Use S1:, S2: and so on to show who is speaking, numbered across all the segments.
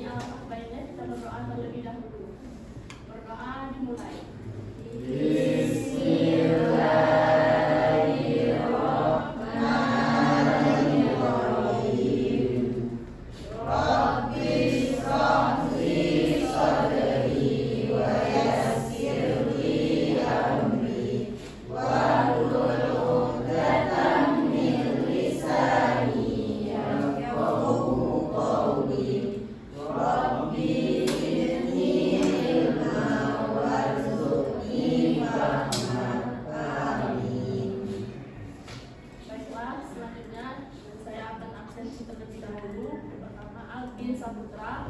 S1: alangkah baiknya kita berdoa terlebih dahulu. Berdoa dimulai. Saputra,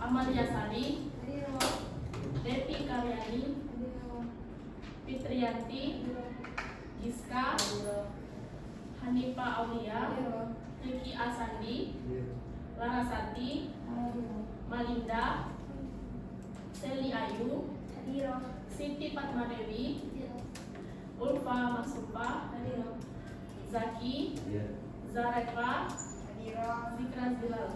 S1: Amalia Sari, Devi Karyani, Fitriyanti, Giska, Hanifa Aulia, Riki Asandi, Larasati, Malinda, Seli Ayu, Siti Fatmadewi, Ulfa Masupa, Zaki, Zarefa, Zikra Zilal.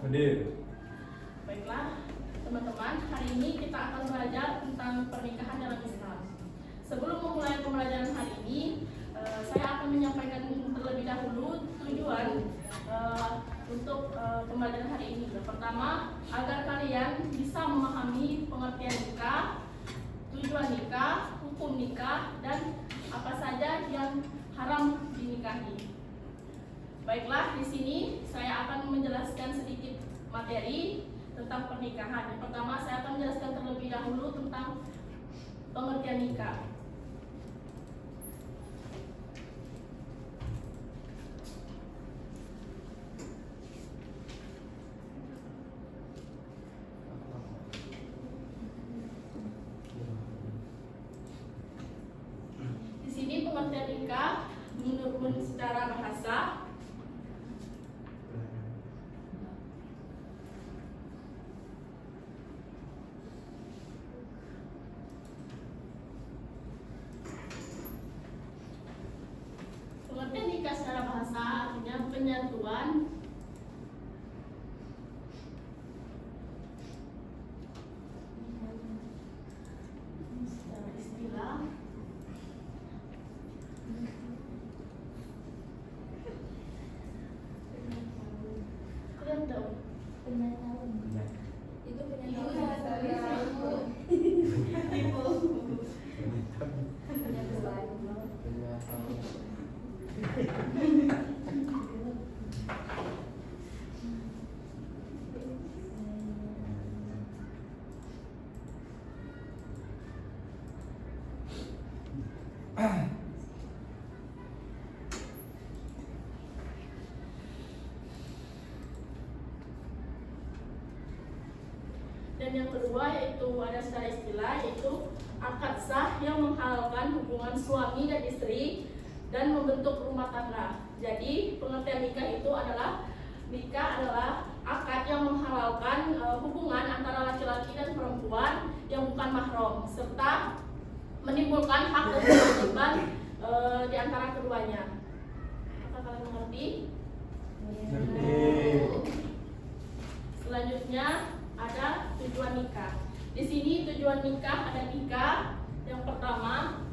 S1: Baiklah teman-teman, hari ini kita akan belajar tentang pernikahan dalam Islam. Sebelum memulai pembelajaran hari ini, saya akan menyampaikan terlebih dahulu tujuan untuk pembelajaran hari ini. Pertama, agar kalian bisa memahami pengertian nikah, tujuan nikah, hukum nikah, dan apa saja yang haram dinikahi. Baiklah, di sini saya akan menjelaskan sedikit materi tentang pernikahan. Yang pertama, saya akan menjelaskan terlebih dahulu tentang pengertian nikah. Di sini pengertian nikah menurut secara bahasa. Pengertian nikah secara bahasa artinya penyatuan secara istilah kalian tahu penyatuan itu dan yang kedua yaitu ada secara istilah, yaitu akad sah yang menghalalkan hubungan suami dan istri dan membentuk rumah tangga. Jadi pengertian nikah itu adalah akad yang menghalalkan hubungan antara laki-laki dan perempuan yang bukan mahram serta menimbulkan hak dan kewajiban di antara keduanya. Apakah kalian mengerti? Selanjutnya ada tujuan nikah. Di sini tujuan nikah ada 3. Yang pertama,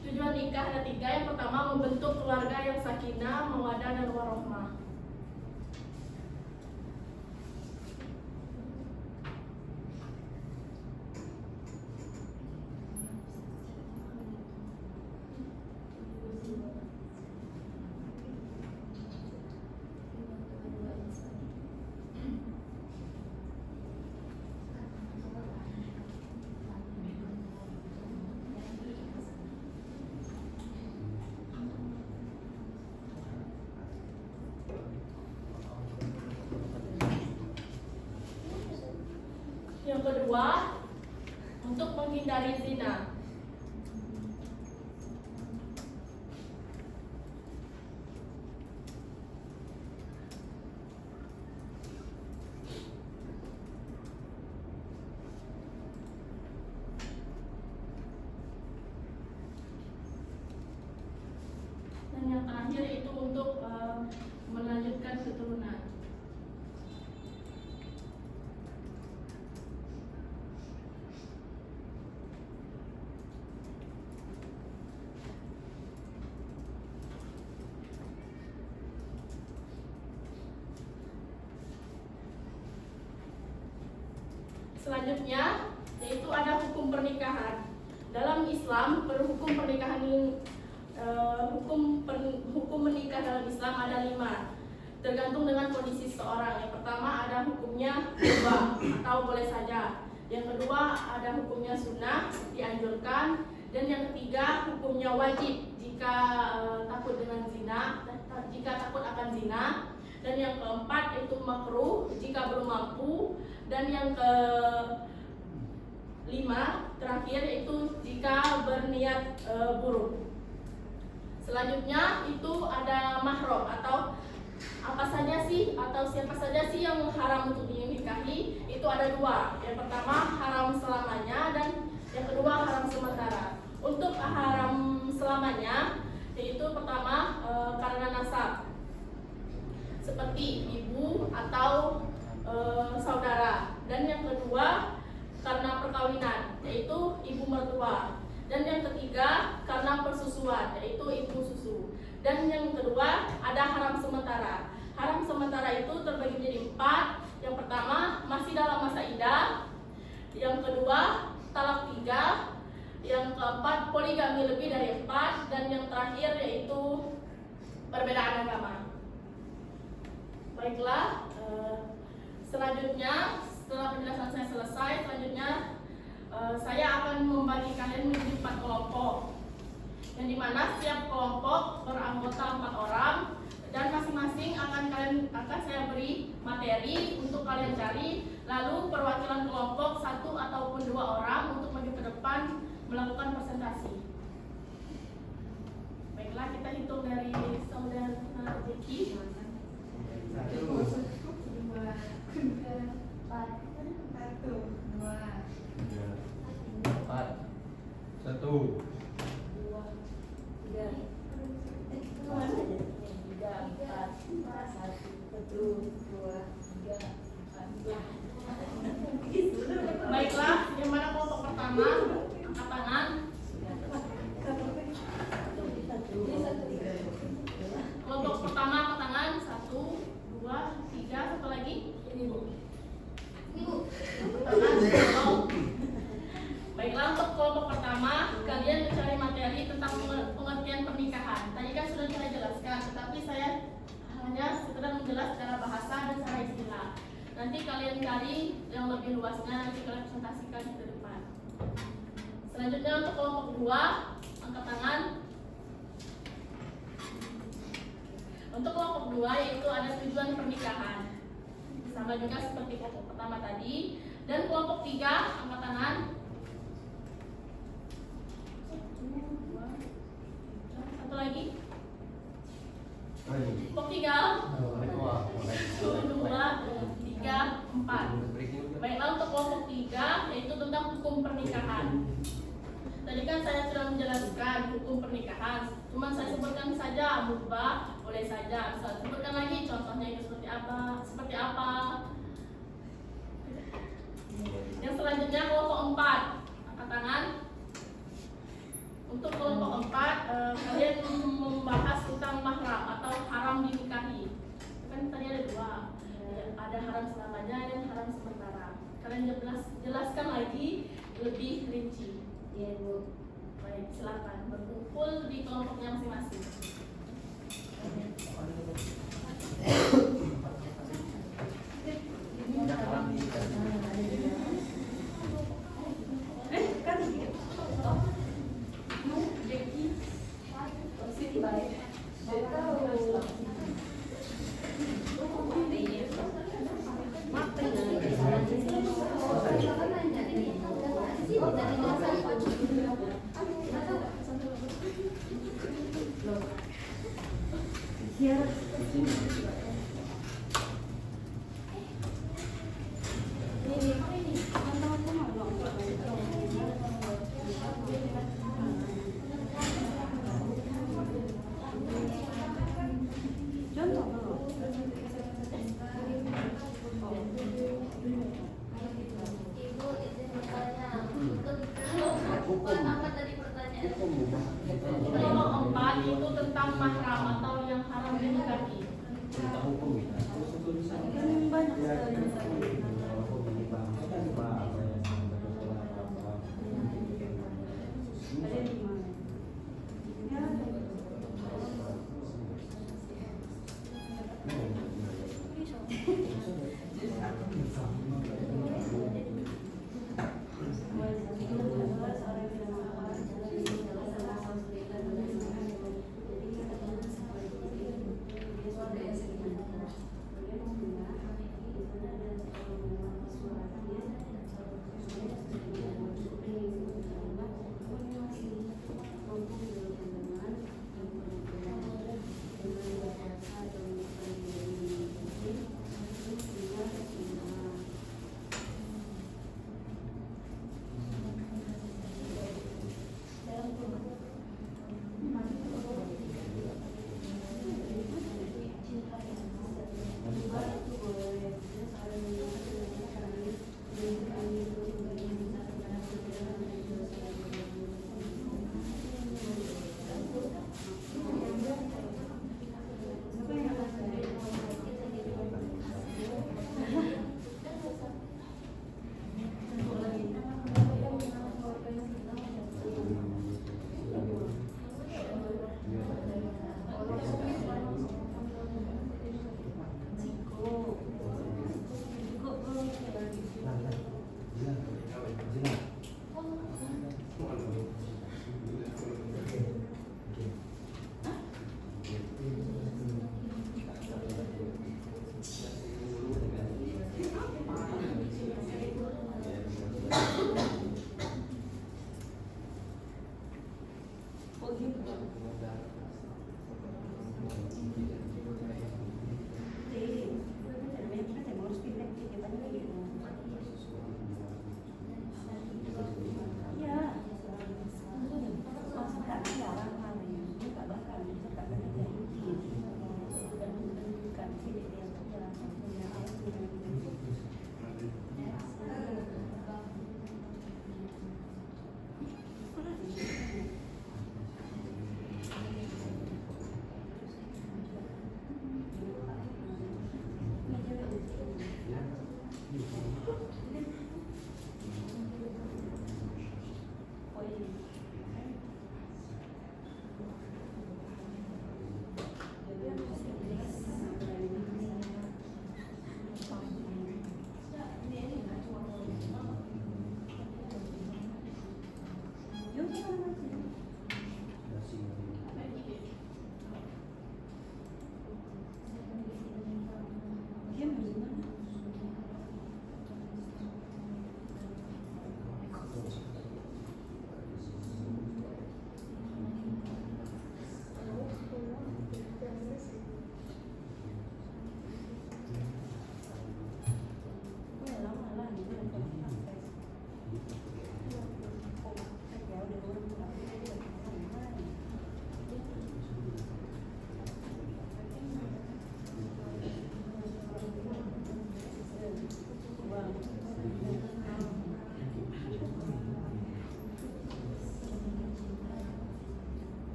S1: tujuan nikah ada 3. Yang pertama, membentuk keluarga yang sakinah, mawaddah, dan warahmah. Yang kedua, untuk menghindari zina. Selanjutnya yaitu ada hukum pernikahan. Dalam Islam, hukum pernikahan hukum menikah dalam Islam ada 5, tergantung dengan kondisi seseorang. Yang pertama ada hukumnya mubah atau boleh saja. Yang kedua ada hukumnya sunnah, dianjurkan. Dan yang ketiga hukumnya wajib jika takut dengan zina, jika takut akan zina. Dan yang keempat itu makruh jika belum mampu. Dan yang kelima terakhir itu jika berniat buruk. Selanjutnya itu ada mahram atau apa saja sih atau siapa saja sih yang haram untuk dinikahi. Itu ada 2. Yang pertama haram selamanya dan yang kedua haram sementara. Untuk haram selamanya yaitu pertama karena nasab, seperti ibu atau saudara. Dan yang kedua karena perkawinan, yaitu ibu mertua. Dan yang ketiga karena persusuan, yaitu ibu susu. Dan yang kedua ada haram sementara. Haram sementara itu terbagi menjadi 4. Yang pertama masih dalam masa iddah. Yang kedua talak 3. Yang keempat poligami lebih dari 4. Dan yang terakhir yaitu perbedaan agama. Baiklah, selanjutnya setelah penjelasan saya selesai, selanjutnya saya akan membagi kalian menjadi 4 kelompok, yang dimana setiap kelompok beranggota 4 orang, dan masing-masing akan saya beri materi untuk kalian cari. Lalu perwakilan kelompok 1 ataupun 2 orang untuk maju ke depan melakukan presentasi. Baiklah, kita hitung dari saudara Jeki. 1, 2, 3, 4, 1, 2,
S2: 4, 1,
S1: 2, 3, 4. Baiklah, yang mana kelompok pertama? Angkat tangan. Kelompok pertama angkat tangan. 1, 2, 3. Satu lagi. Ini Bu. Baiklah, untuk kelompok pertama kalian mencari materi tentang pengertian pernikahan. Tadi kan sudah saya jelaskan, tetapi saya hanya sekedar menjelaskan secara bahasa dan secara istilah. Nanti kalian cari yang lebih luasnya, nanti kalian presentasikan di depan. Selanjutnya untuk kelompok 2, angkat tangan. Untuk kelompok 2 yaitu ada tujuan pernikahan, sama juga seperti kelompok pertama tadi. Dan kelompok 3, angkat tangan. 1 lagi. Kelompok 3. 1, 2, 3, 4. Baiklah, untuk kelompok 3 yaitu tentang hukum pernikahan. Tadi kan saya sudah menjelaskan hukum pernikahan, cuma saya sebutkan saja mubah, boleh saja. Saya sebutkan lagi contohnya itu seperti apa. Yang selanjutnya kelompok 4, angkat tangan. Untuk kelompok 4 kalian membahas tentang mahram atau haram dinikahi. Kan tadi ada 2, ada haram selamanya dan haram sementara. Kalian jelaskan lagi lebih rinci. Iya Bu. Baik, silakan berkumpul di kelompoknya masing-masing. Kelompok 4 itu tentang mahram atau yang haram dinikahi.
S2: Tentang hukum ya.
S1: Banyak sekali.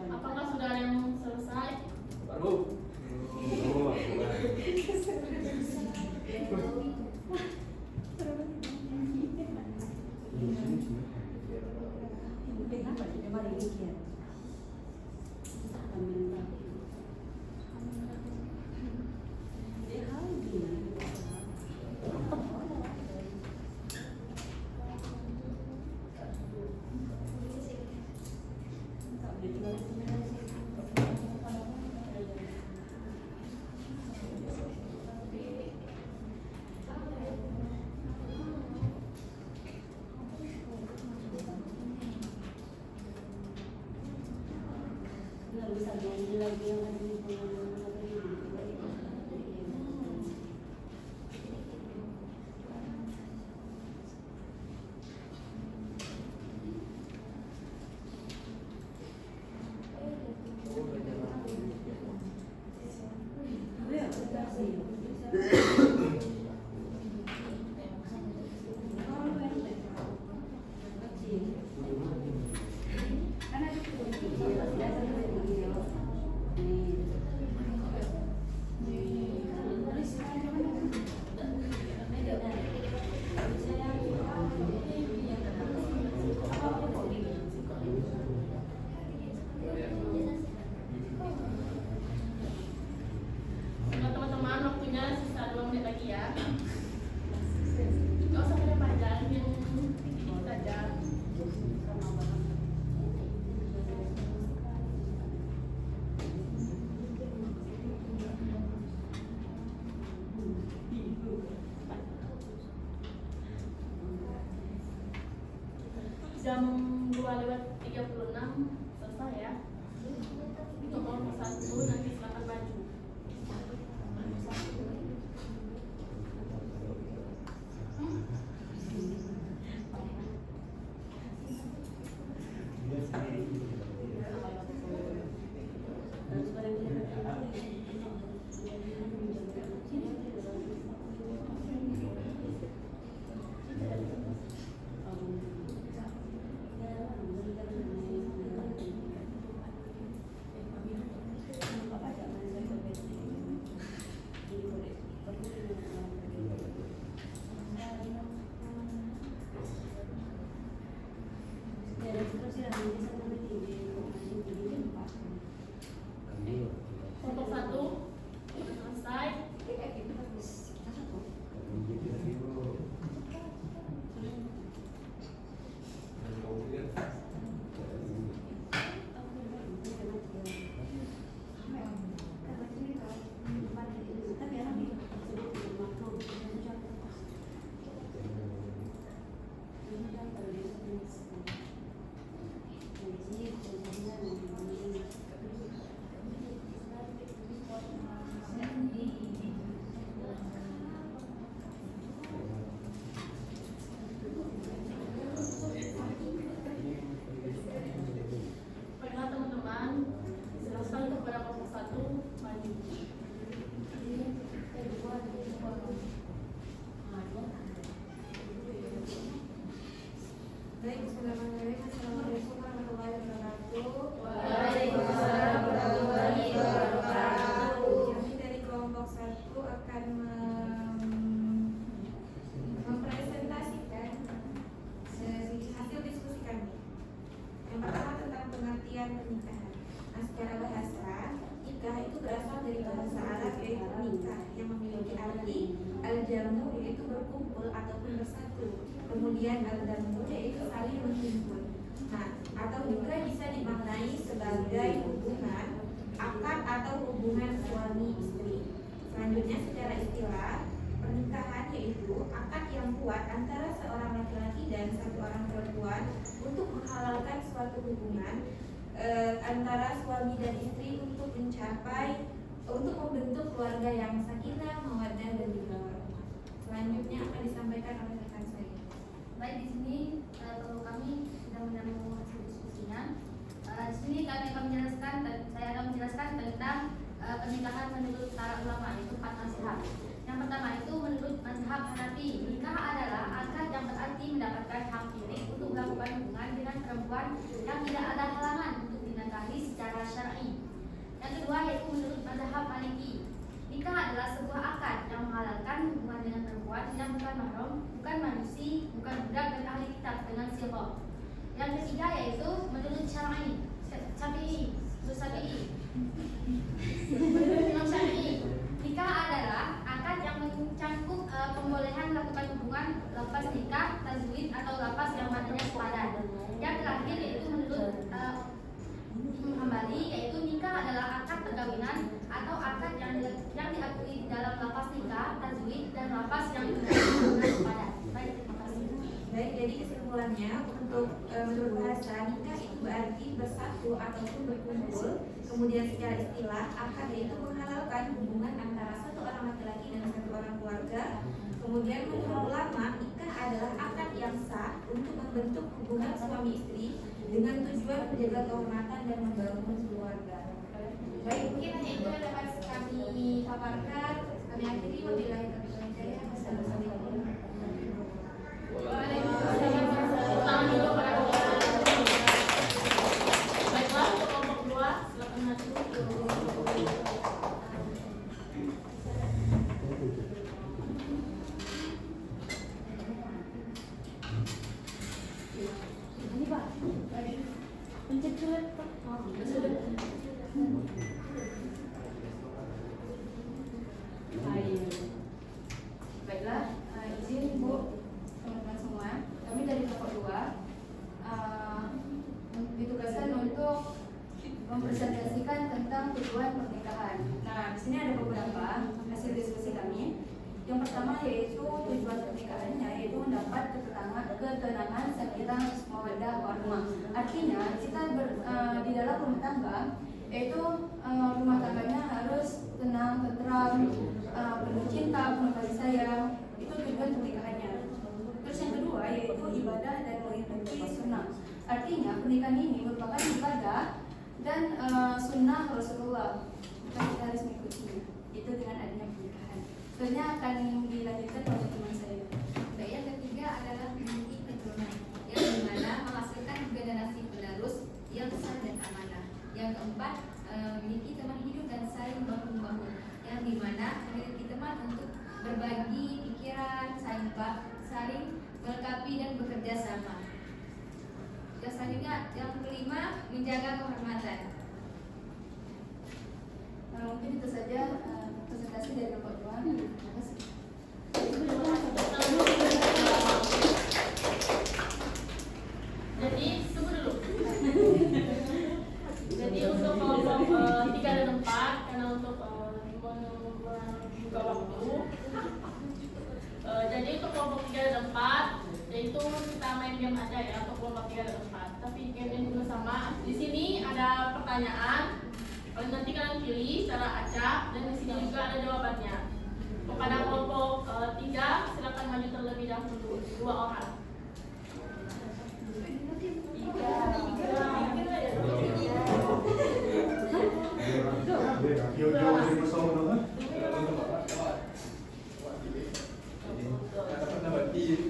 S1: Apakah sudah ada yang selesai?
S2: Baru.
S1: Nah, teman-teman, waktunya sisa 2 menit lagi ya. Nggak usah pada panjang, yang dikit saja. Jam 2:36 selesai ya. Nomor 1 nanti silakan maju. Untuk 1 selesai.
S3: Baik, bismillahirrahmanirrahim. Assalamualaikum warahmatullahi wabarakatuh.
S4: Waalaikumsalam warahmatullahi wabarakatuh.
S3: Kami dari kelompok 1 akan mempresentasikan hasil diskusi kami. Yang pertama tentang pengertian pernikahan. Nah, secara bahasa, nikah itu berasal dari bahasa Arab yaitu nikah yang memiliki arti al-jamu yaitu berkumpul ataupun bersatu. Kemudian al-damu yaitu saling menghimpun. Nah, atau juga bisa dimaknai sebagai hubungan akad atau hubungan suami istri. Selanjutnya secara istilah, pernikahan yaitu akad yang kuat antara seorang laki-laki dan satu orang perempuan untuk menghalalkan suatu hubungan antara suami dan istri untuk membentuk keluarga yang sakinah, mawaddah dan juga warahmah. Selanjutnya akan disampaikan oleh rekan saya.
S4: Baik, di sini kami sudah menerima hasil diskusinya. Di sini saya akan menjelaskan tentang pernikahan menurut para ulama, yaitu 4 nasihat. Yang pertama itu menurut mazhab Hanafi, nikah adalah akad yang berarti mendapatkan hak milik untuk melakukan hubungan dengan perempuan yang tidak ada halangan untuk dinikahi secara syar'i. Yang kedua yaitu menurut mazhab Maliki, nikah adalah sebuah akad yang menghalalkan hubungan dengan perempuan yang bukan mahram, bukan manusia, bukan budak dan ahli kitab dengan sihah. Yang ketiga yaitu menurut Syafi'i. Menurut Imam Syafi'i, nikah adalah akad yang mencakup pembolehan melakukan hubungan lepas nikah, tazwid atau lepas yang maknanya sepadan. Yang terakhir yaitu menurut Hambali, yaitu nikah adalah akad perkawinan atau akad yang diakui dalam lepas nikah, tazwid dan lepas yang hubungan sepadan. Baik, terima kasih.
S3: Baik, jadi kesimpulannya untuk menurut bahasa nikah itu berarti bersatu ataupun berkumpul. Kemudian secara istilah akad yaitu menghalalkan hubungan antara satu orang laki-laki dan satu orang keluarga. Kemudian menurut ulama nikah adalah akad yang sah untuk membentuk hubungan suami istri dengan tujuan menjaga kehormatan dan membangun keluarga. Baik, mungkin hanya itu yang dapat kami paparkan. Kami akhiri, wabillahi taufiq wal hidayah. Wassalamualaikum.
S1: Baiklah, untuk kelompok 2 silakan maju. Ini Pak, pencet sudah.
S5: Baiklah, izin Bu, teman-teman semua, kami dari kelompok 2 ditugaskan untuk mempresentasikan tentang tujuan pernikahan. Nah, di sini ada beberapa hasil diskusi kami. Yang pertama yaitu tujuan pernikahannya yaitu mendapat ketenangan sakinah mawaddah warahmah. Artinya kita di dalam rumah tangga yaitu rumah tangganya harus tenang, tentram, penuh cinta, penuh kasih sayang. Itu tujuan pernikahannya. Terus yang kedua yaitu ibadah dan mengikuti sunnah. Artinya pernikahan ini merupakan ibadah dan sunnah Rasulullah. Kita harus mengikutinya. Itu dengan adanya pernikahan. Sebenarnya akan dilanjutkan oleh teman saya.
S4: Baik, yang ketiga adalah memiliki keturunan yang dimana menghasilkan generasi penerus yang sah dan amanah. Yang keempat, memiliki teman hidup dan saling bahu-membahu, yang dimana memiliki teman untuk berbagi pikiran, saling melengkapi dan bekerja sama. Yang selanjutnya, yang kelima, menjaga kehormatan.
S5: Mungkin itu saja presentasi dari Bapak Tuan. Terima kasih.
S1: Jadi tunggu dulu. Jadi untuk kelompok 3 dan 4, karena untuk membuka waktu. Jadi untuk kelompok 3 dan 4, yaitu kita main game aja ya untuk kelompok 3 dan 4. Tapi game ini juga sama. Di sini ada pertanyaan. Kalau nanti kalian pilih secara acak dan di sini juga ada jawabannya. Kepada kelompok 3 silakan maju terlebih dahulu 2 orang.
S3: 3.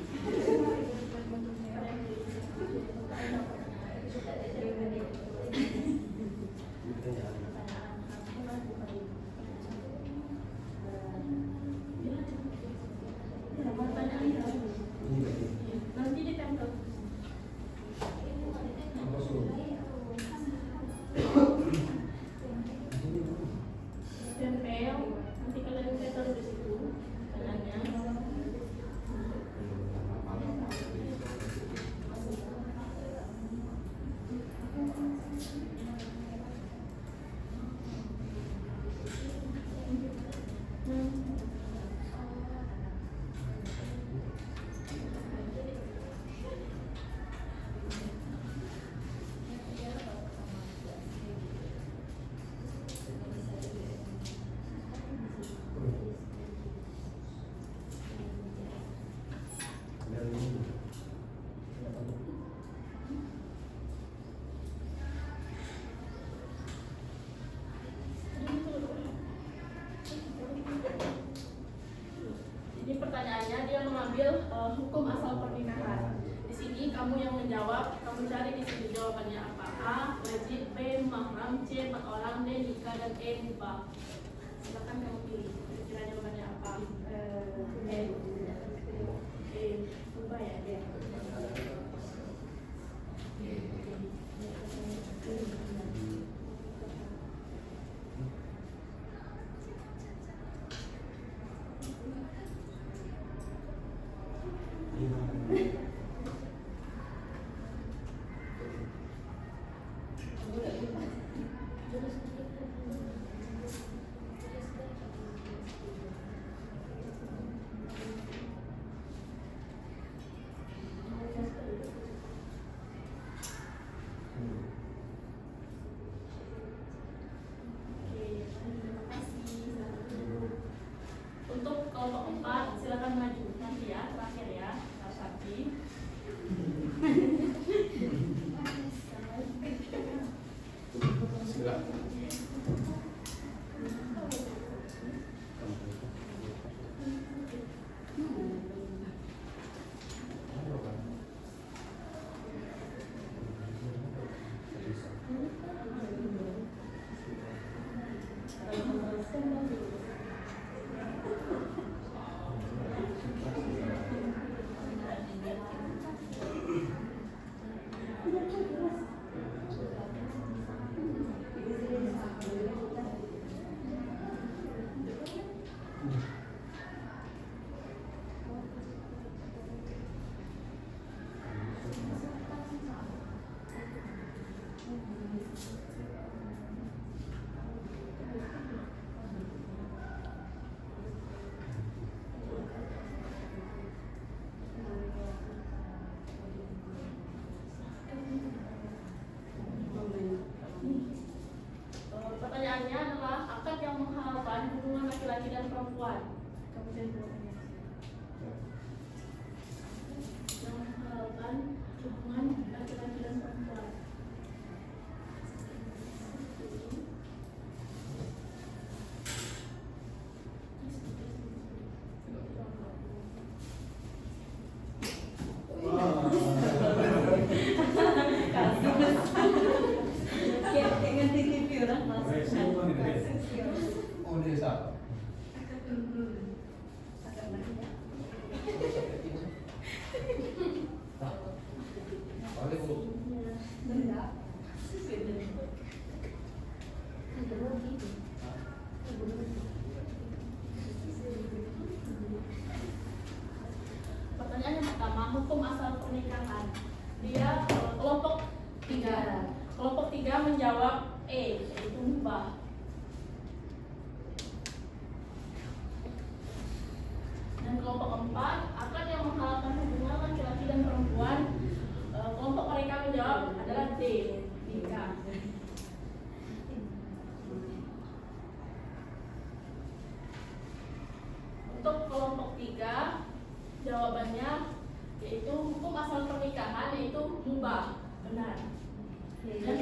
S1: hukum asal pernikahan. Di sini kamu yang menjawab, kamu cari di sini jawabannya apa. A, wajib, B, mahram, C, 4 orang, D, nikah, dan E, mubah. Silakan kamu pilih. Kira jawabannya apa? Mubah ya. Untuk kelompok 4, silakan maju nanti ya, terakhir ya, Sarasati.
S2: Silakan.
S1: Pertanyaannya adalah akad yang menghalalkan hubungan laki-laki dan perempuan. Kamu cari jawabannya. Yang menghalalkan hubungan laki-laki dan perempuan.
S2: Oh, dia siapa? Balik dulu.
S1: Pertanyaan yang pertama, hukum asal pernikahan. Dia kelompok 3. Kelompok 3 menjawab E, yaitu mubah. Dan kelompok 4, akad yang menghalalkan hubungan laki-laki dan perempuan. Kelompok mereka menjawab adalah D, nikah. Untuk kelompok 3, jawabannya yaitu hukum asal pernikahan, yaitu mubah, benar. Dan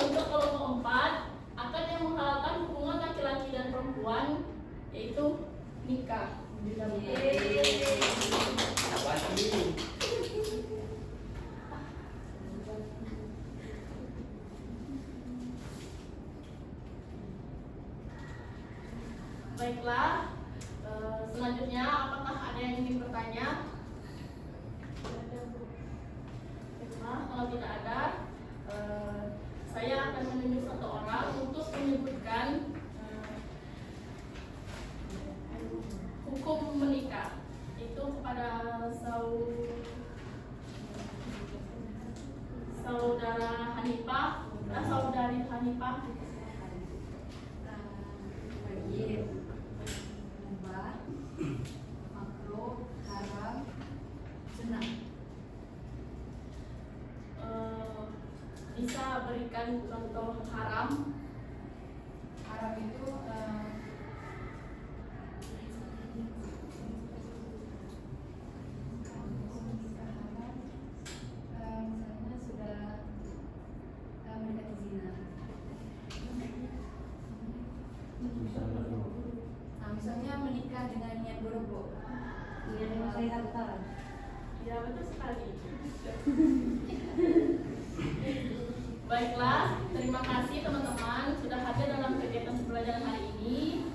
S1: untuk kelompok 4, akad yang menghalalkan hubungan laki-laki dan perempuan, yaitu nikah. Baiklah, selanjutnya apakah ada yang ingin bertanya? Baiklah, kalau tidak ada, saya akan menunjuk satu orang untuk menyebutkan hukum menikah itu kepada saudara Hanifah, saudari Hanifah.
S5: Wajib, mubah, makruh, haram, sunnah.
S1: Bisa berikan contoh haram?
S5: Haram itu misalnya sudah mendekati zina. Nah, misalnya menikah dengan niat buruk, kelihatan.
S1: Ya, betul sekali. Baiklah, terima kasih teman-teman sudah hadir dalam kegiatan pembelajaran hari ini.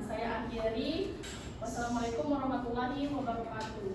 S1: Saya akhiri. Wassalamualaikum warahmatullahi wabarakatuh.